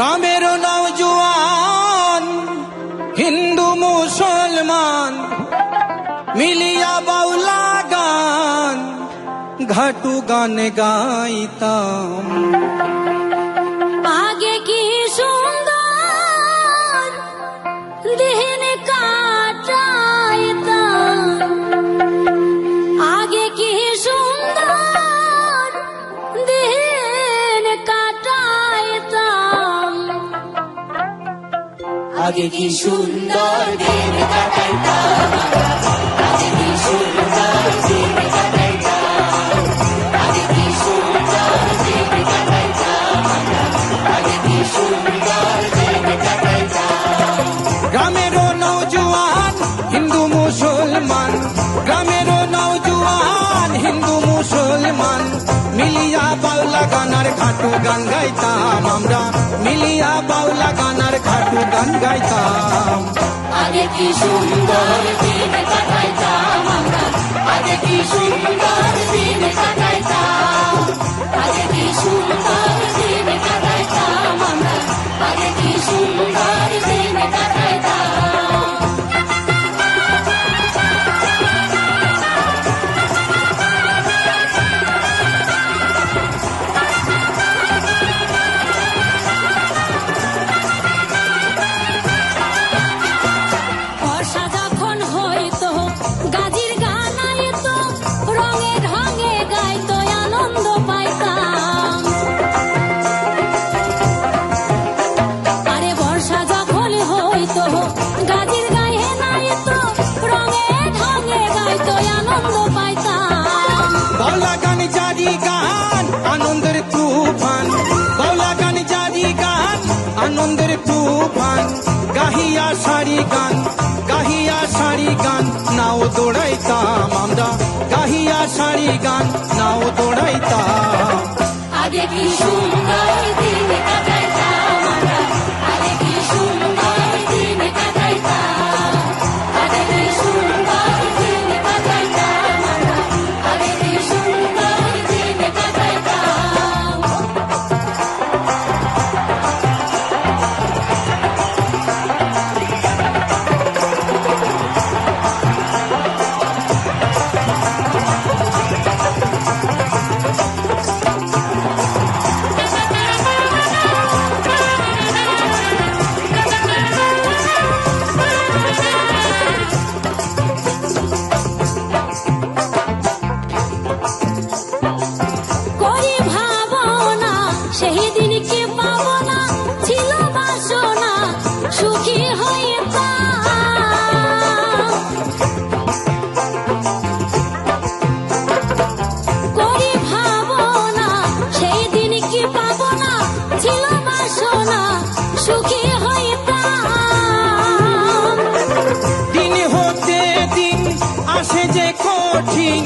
গ্রামের নওজোয়ান হিন্দু মুসলমান মিলিয়া বাউলা গান ঘাটু গান গাইতাম। আগে কি সুন্দর দিন কাটাইতাম, আগে কি সুন্দর দিন কাটাইতাম, আগে কি সুন্দর দিন কাটাইতাম, আগে কি সুন্দর দিন কাটাইতাম, আগে কি সুন্দর দিন কাটাইতাম, আগে কি সুন্দর দিন কাটাইতাম। গ্রামের নওজোয়ান হিন্দু মুসলমান, গ্রামের নওজোয়ান হিন্দু মুসলমান মিলিয়া বাউলা গানার ঘাটু গান গাইতাম আমরা, মিলিয়া বাউলা গানার ঘাটু গান গাইতাম। আগে কি সুন্দর দিন কাটাইতাম আমরা, আগে কি সুন্দর দিন কাটাইতাম, আগে কি সুন্দর দিন কাটাইতাম আমরা, আগে কি সুন্দর দিন কাটাইতাম। বর্ষা যখন হইতো গাজির গান আইতো, রঙে ঢঙে গাইতো আনন্দ পাইতাম। আরে বর্ষা যখন হইতো গাজির গায়ে নাইতো, রঙে ঢঙে গাইতো আনন্দ পাইতাম। বাউলা গান জারি গান আনন্দের তুফান, বাউলা গান জারি গান আনন্দের তুফান, গাহিয়া সারি গান, গাহিয়া সারি গান নাও দৌড়াইতাম আমরা, গাহিয়া সারি গান নাও দৌড়াইতাম। আগে কি সুন্দর দিন কাটাইতাম আমরা, আগে কি সুন্দর দিন কাটাইতাম, আগে কি সুন্দর দিন কাটাইতাম আমরা, আগে কি সুন্দর দিন কাটাইতাম। করি ভাবনা সেই দিন কি পাবো না, ছিল বাসনা সুখী হইতাম। করি ভাবনা সেই দিন কি পাবো না, ছিল বাসনা সুখী হইতাম। দিন হতে দিন আসে যে কঠিন,